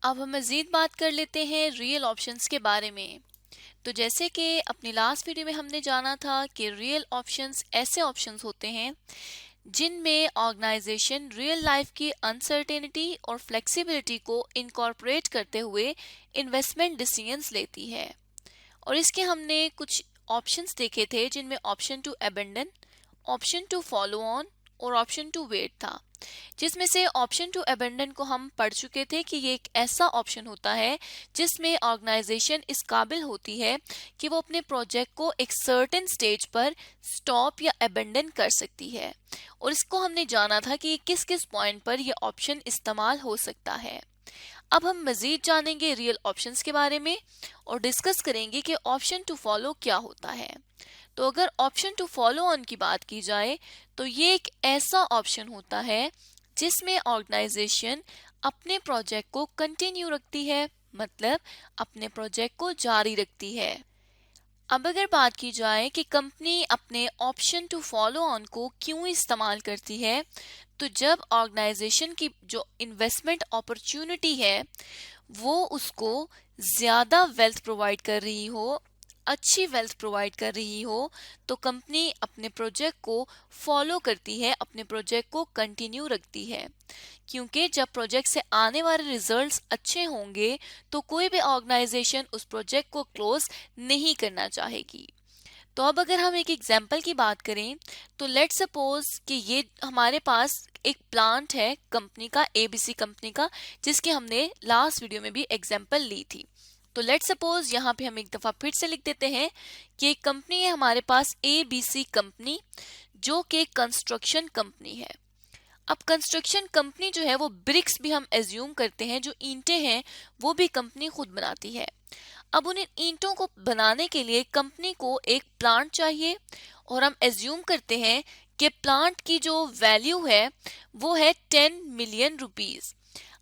अब हम मज़ीद बात कर लेते हैं रियल ऑप्शंस के बारे में। तो जैसे कि अपनी लास्ट वीडियो में हमने जाना था कि रियल ऑप्शंस ऐसे ऑप्शंस होते हैं जिनमें ऑर्गेनाइजेशन रियल लाइफ की अनसर्टेनिटी और फ्लेक्सिबिलिटी को इनकॉर्पोरेट करते हुए इन्वेस्टमेंट डिसीजंस लेती है। और इसके हमने कुछ ऑप्शंस देखे थे जिनमें option to abandon, option to follow on और ऑप्शन टू वेट था। जिसमें से ऑप्शन टू अबेंडन को हम पढ़ चुके थे कि ये एक ऐसा ऑप्शन होता है जिसमें ऑर्गेनाइजेशन इस काबिल होती है कि वो अपने प्रोजेक्ट को एक सर्टेन स्टेज पर स्टॉप या अबेंडन कर सकती है। और इसको हमने जाना था कि किस किस पॉइंट पर यह ऑप्शन इस्तेमाल हो सकता है। अब हम मजीद जानेंगे रियल ऑप्शंस के बारे में और डिस्कस करेंगे कि ऑप्शन टू फॉलो क्या होता है। तो अगर ऑप्शन टू फॉलो ऑन की बात की जाए तो ये एक ऐसा ऑप्शन होता है जिसमें ऑर्गेनाइजेशन अपने प्रोजेक्ट को कंटिन्यू रखती है, मतलब अपने प्रोजेक्ट को जारी रखती है। अब अगर बात की जाए कि कंपनी अपने ऑप्शन टू फॉलो ऑन को क्यों इस्तेमाल करती है, तो जब ऑर्गेनाइजेशन की जो इन्वेस्टमेंट अपॉर्चुनिटी है वो उसको ज़्यादा वेल्थ प्रोवाइड कर रही हो, अच्छी वेल्थ प्रोवाइड कर रही हो, तो कंपनी अपने प्रोजेक्ट को फॉलो करती है, अपने प्रोजेक्ट को कंटिन्यू रखती है। क्योंकि जब प्रोजेक्ट से आने वाले रिजल्ट्स अच्छे होंगे तो कोई भी ऑर्गेनाइजेशन उस प्रोजेक्ट को क्लोज नहीं करना चाहेगी। तो अब अगर हम एक एग्जाम्पल की बात करें तो लेट सपोज कि ये हमारे पास एक प्लांट है कंपनी का, एबीसी कंपनी का, जिसकी हमने लास्ट वीडियो में भी एग्जाम्पल ली थी। तो लेट सपोज यहाँ पे हम एक दफ़ा फिर से लिख देते हैं कि एक कंपनी है हमारे पास एबीसी कंपनी, जो कि कंस्ट्रक्शन कंपनी है। अब कंस्ट्रक्शन कंपनी जो है वो ब्रिक्स भी हम एज्यूम करते हैं, जो ईंटें हैं वो भी कंपनी खुद बनाती है। अब उन ईंटों को बनाने के लिए कंपनी को एक प्लांट चाहिए और हम एज्यूम करते हैं कि प्लांट की जो वैल्यू है वो है 10 मिलियन रुपीस।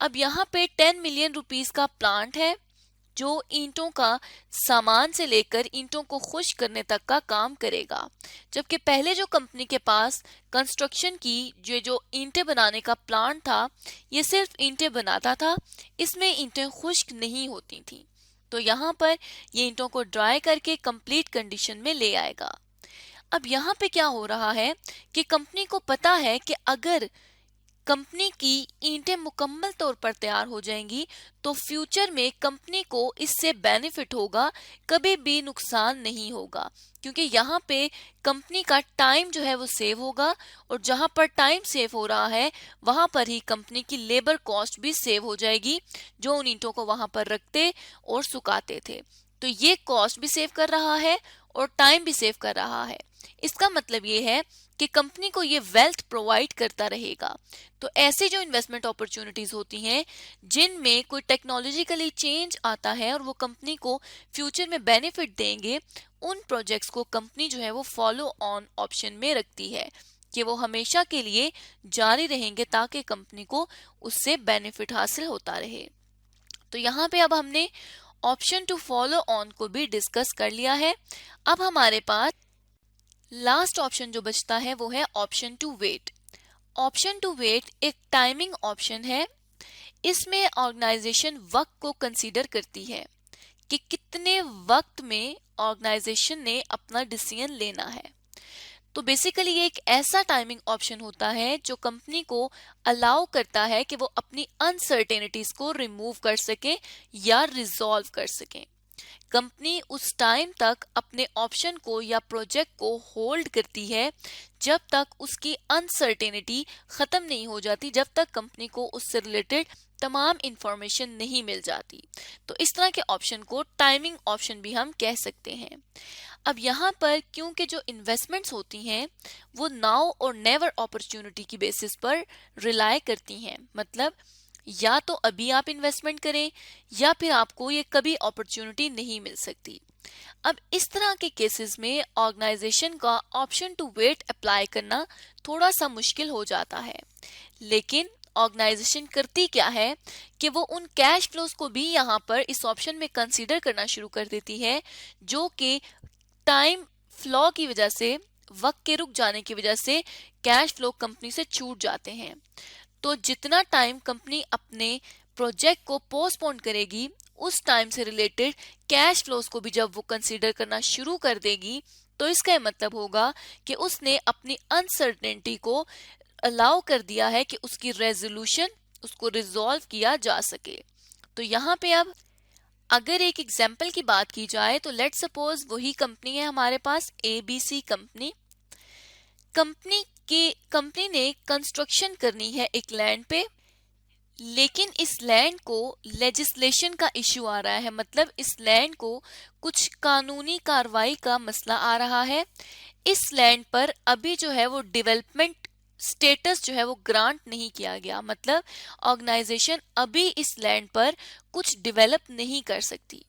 अब यहाँ पे 10 मिलियन रुपीस का प्लांट है जो ईंटों का सामान से लेकर ईंटों को खुश्क करने तक का काम करेगा। जबकि पहले जो कंपनी के पास कंस्ट्रक्शन की जो ईंटें बनाने का प्लांट था, ये सिर्फ ईंटें बनाता था, इसमें ईंटें खुश्क नहीं होती थी। तो यहाँ पर ये ईंटों को ड्राई करके कंप्लीट कंडीशन में ले आएगा। अब यहाँ पे क्या हो रहा है कि कंपनी को पता है कि अगर कंपनी की ईंटें मुकम्मल तौर पर तैयार हो जाएंगी तो फ्यूचर में कंपनी को इससे बेनिफिट होगा, कभी भी नुकसान नहीं होगा। क्योंकि यहाँ पे कंपनी का टाइम जो है वो सेव होगा और जहाँ पर टाइम सेव हो रहा है वहाँ पर ही कंपनी की लेबर कॉस्ट भी सेव हो जाएगी, जो उन ईंटों को वहाँ पर रखते और सुखाते थे। तो ये कॉस्ट भी सेव कर रहा है और टाइम भी सेव कर रहा है। इसका मतलब ये है कि कंपनी को ये वेल्थ प्रोवाइड करता रहेगा। तो ऐसी जो इन्वेस्टमेंट अपॉर्चुनिटीज होती हैं जिनमें कोई टेक्नोलॉजिकली चेंज आता है और वो कंपनी को फ्यूचर में बेनिफिट देंगे, उन प्रोजेक्ट्स को कंपनी जो है वो फॉलो ऑन ऑप्शन में रखती है कि वो हमेशा के लिए जारी रहेंगे ताकि कंपनी को उससे बेनिफिट हासिल होता रहे। तो यहाँ पे अब हमने ऑप्शन टू फॉलो ऑन को भी डिस्कस कर लिया है। अब हमारे पास लास्ट ऑप्शन जो बचता है वो है option to wait. Option to wait एक टाइमिंग ऑप्शन है। इसमें ऑर्गेनाइजेशन वक्त को कंसीडर करती है कि कितने वक्त में ऑर्गेनाइजेशन ने अपना डिसीजन लेना है। तो बेसिकली ये एक ऐसा टाइमिंग ऑप्शन होता है जो कंपनी को अलाउ करता है कि वो अपनी अनसर्टेनिटीज को रिमूव कर सके या रिजॉल्व कर सके। कंपनी उस टाइम तक अपने ऑप्शन को या प्रोजेक्ट को होल्ड करती है जब तक उसकी अनसर्टेनिटी खत्म नहीं हो जाती, जब तक कंपनी को उससे रिलेटेड तमाम इंफॉर्मेशन नहीं मिल जाती। तो इस तरह के ऑप्शन को टाइमिंग ऑप्शन भी हम कह सकते हैं। अब यहाँ पर क्योंकि जो इन्वेस्टमेंट्स होती हैं वो नाउ और नेवर अपॉर्चुनिटी की बेसिस पर रिलाय करती हैं, मतलब या तो अभी आप इन्वेस्टमेंट करें या फिर आपको ये कभी अपॉर्चुनिटी नहीं मिल सकती। अब इस तरह के केसेस में ऑर्गेनाइजेशन का ऑप्शन टू वेट अप्लाई करना थोड़ा सा मुश्किल हो जाता है। लेकिन ऑर्गेनाइजेशन करती क्या है कि वो उन कैश फ्लोज को भी यहाँ पर इस ऑप्शन में कंसीडर करना शुरू कर देती है जो कि टाइम फ्लो की वजह से, वक्त के रुक जाने की वजह से कैश फ्लो कंपनी से छूट जाते हैं। तो जितना टाइम कंपनी अपने प्रोजेक्ट को पोस्टपोन करेगी, उस टाइम से रिलेटेड कैश फ्लोज को भी जब वो कंसीडर करना शुरू कर देगी, तो इसका मतलब होगा कि उसने अपनी अनसर्टेनिटी को अलाउ कर दिया है कि उसकी रेजोल्यूशन, उसको रिजॉल्व किया जा सके। तो यहाँ पे अब अगर एक एग्जाम्पल की बात की जाए तो लेट सपोज वही कंपनी है हमारे पास, ABC कंपनी। कंपनी ने कंस्ट्रक्शन करनी है एक लैंड पे, लेकिन इस लैंड को लेजिस्लेशन का इश्यू आ रहा है, मतलब इस लैंड को कुछ कानूनी कार्रवाई का मसला आ रहा है। इस लैंड पर अभी जो है वो डेवलपमेंट स्टेटस जो है वो ग्रांट नहीं किया गया, मतलब ऑर्गेनाइजेशन अभी इस लैंड पर कुछ डेवलप नहीं कर सकती।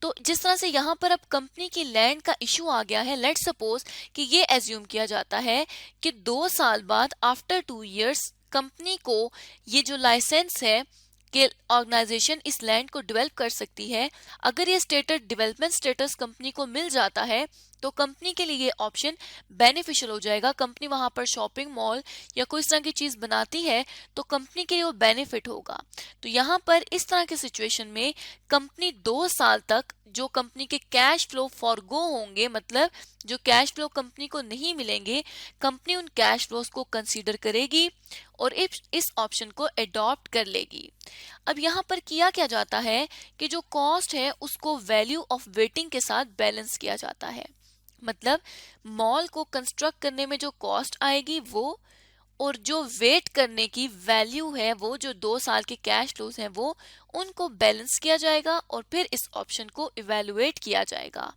तो जिस तरह से यहाँ पर अब कंपनी की लैंड का इशू आ गया है, लेट सपोज कि ये एज्यूम किया जाता है कि 2 साल बाद आफ्टर 2 इयर्स कंपनी को ये जो लाइसेंस है कि ऑर्गेनाइजेशन इस लैंड को डेवलप कर सकती है, अगर ये स्टेटस डेवलपमेंट स्टेटस कंपनी को मिल जाता है तो कंपनी के लिए ये ऑप्शन बेनिफिशियल हो जाएगा। कंपनी वहां पर शॉपिंग मॉल या कोई इस तरह की चीज बनाती है तो कंपनी के लिए वो बेनिफिट होगा। तो यहाँ पर इस तरह के सिचुएशन में कंपनी 2 साल तक जो कंपनी के कैश फ्लो फॉरगो होंगे, मतलब जो कैश फ्लो कंपनी को नहीं मिलेंगे, कंपनी उन कैश फ्लोज को कंसीडर करेगी और इस ऑप्शन को अडॉप्ट कर लेगी। अब यहाँ पर किया क्या जाता है कि जो कॉस्ट है उसको वैल्यू ऑफ वेटिंग के साथ बैलेंस किया जाता है, मतलब मॉल को कंस्ट्रक्ट करने में जो कॉस्ट आएगी वो, और जो वेट करने की वैल्यू है वो, जो 2 साल के कैश फ्लोज हैं वो, उनको बैलेंस किया जाएगा और फिर इस ऑप्शन को इवेलुएट किया जाएगा।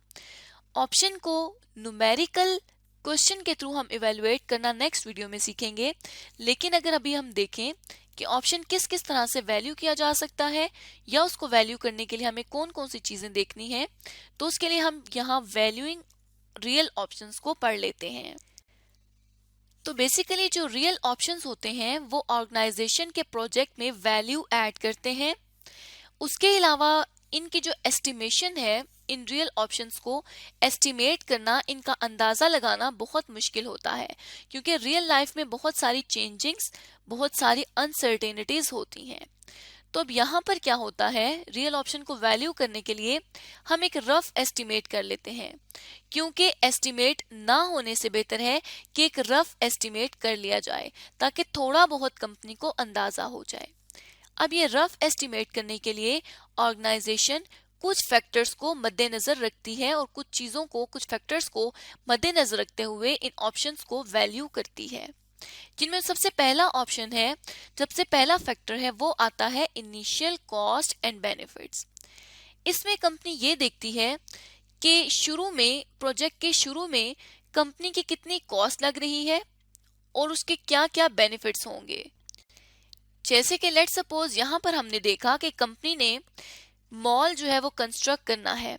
ऑप्शन को न्यूमेरिकल क्वेश्चन के थ्रू हम इवेलुएट करना नेक्स्ट वीडियो में सीखेंगे, लेकिन अगर अभी हम देखें कि ऑप्शन किस किस तरह से वैल्यू किया जा सकता है या उसको वैल्यू करने के लिए हमें कौन कौन सी चीजें देखनी है, तो उसके लिए हम यहाँ वैल्यूइंग रियल ऑप्शंस को पढ़ लेते हैं। तो बेसिकली जो रियल ऑप्शंस होते हैं वो ऑर्गेनाइजेशन के प्रोजेक्ट में वैल्यू ऐड करते हैं। उसके अलावा इनकी जो एस्टिमेशन है, इन रियल ऑप्शंस को एस्टिमेट करना, इनका अंदाजा लगाना बहुत मुश्किल होता है, क्योंकि रियल लाइफ में बहुत सारी चेंजिंग्स, बहुत सारी अनसर्टेनिटीज होती हैं। तो अब यहाँ पर क्या होता है, रियल ऑप्शन को वैल्यू करने के लिए हम एक रफ एस्टिमेट कर लेते हैं, क्योंकि एस्टिमेट ना होने से बेहतर है कि एक रफ एस्टिमेट कर लिया जाए ताकि थोड़ा बहुत कंपनी को अंदाजा हो जाए। अब ये रफ एस्टिमेट करने के लिए ऑर्गेनाइजेशन कुछ फैक्टर्स को मद्देनजर रखती है और कुछ चीजों को, कुछ फैक्टर्स को मद्देनजर रखते हुए इन ऑप्शंस को वैल्यू करती है, जिनमें सबसे पहला ऑप्शन है, सबसे पहला फैक्टर है वो आता है इनिशियल कॉस्ट एंड बेनिफिट्स। इसमें कंपनी ये देखती है कि शुरू में, प्रोजेक्ट के शुरू में कंपनी की कितनी कॉस्ट लग रही है और उसके क्या क्या बेनिफिट्स होंगे। जैसे कि लेट सपोज यहाँ पर हमने देखा कि कंपनी ने मॉल जो है वो कंस्ट्रक्ट करना है,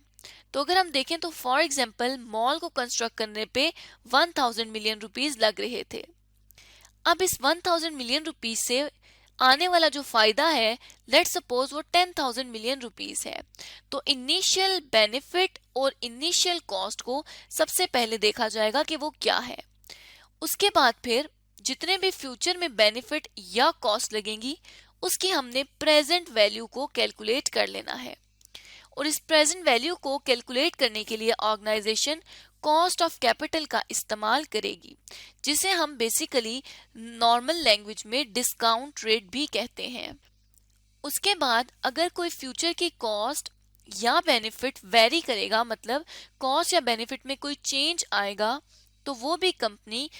तो अगर हम देखें तो फॉर एग्जांपल मॉल को कंस्ट्रक्ट करने पे 1000 मिलियन रुपीस लग रहे थे। अब इस 1000 मिलियन रुपीस से आने वाला जो फायदा है, लेट सपोज वो 10,000 मिलियन रुपीस है, तो इनिशियल बेनिफिट और इनिशियल कॉस्ट को सबसे पहले देखा जाएगा कि वो क्या है। उसके बाद फिर जितने भी फ्यूचर में बेनिफिट या कॉस्ट लगेंगी उसकी हमने प्रेजेंट वैल्यू को कैलकुलेट कर लेना है, और इस प्रेजेंट वैल्यू को कैलकुलेट करने के लिए ऑर्गेनाइजेशन कॉस्ट ऑफ कैपिटल का इस्तेमाल करेगी, जिसे हम बेसिकली नॉर्मल लैंग्वेज में डिस्काउंट रेट भी कहते हैं। उसके बाद अगर कोई फ्यूचर की कॉस्ट या बेनिफिट वेरी करेगा, मतलब कॉस्ट या बेनिफिट में कोई चेंज आएगा, तो वो भी कंपनी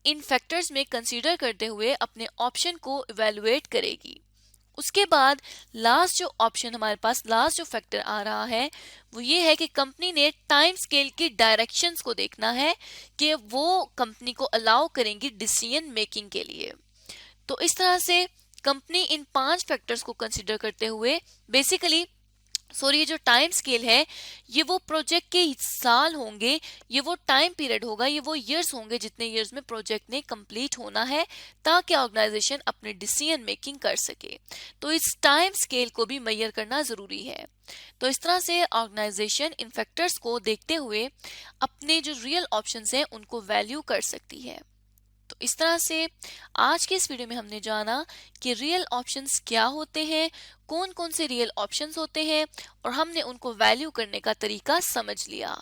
इन फैक्टर्स में कंसीडर करते हुए अपने ऑप्शन को इवेलुएट करेगी। उसके बाद लास्ट जो ऑप्शन हमारे पास, लास्ट जो फैक्टर आ रहा है वो ये है कि कंपनी ने टाइम स्केल की डायरेक्शंस को देखना है कि वो कंपनी को अलाउ करेंगी डिसीजन मेकिंग के लिए। तो इस तरह से कंपनी इन 5 फैक्टर्स को कंसीडर करते हुए बेसिकली, ये जो टाइम स्केल है ये वो प्रोजेक्ट के साल होंगे, ये वो टाइम पीरियड होगा, ये वो इयर्स होंगे जितने इयर्स में प्रोजेक्ट ने कंप्लीट होना है ताकि ऑर्गेनाइजेशन अपने डिसीजन मेकिंग कर सके। तो इस टाइम स्केल को भी मेजर करना जरूरी है। तो इस तरह से ऑर्गेनाइजेशन इन फैक्टर्स को देखते हुए अपने जो रियल ऑप्शंस हैं उनको वैल्यू कर सकती है। तो इस तरह से आज के इस वीडियो में हमने जाना कि रियल ऑप्शंस क्या होते हैं, कौन कौन से रियल ऑप्शंस होते हैं और हमने उनको वैल्यू करने का तरीका समझ लिया।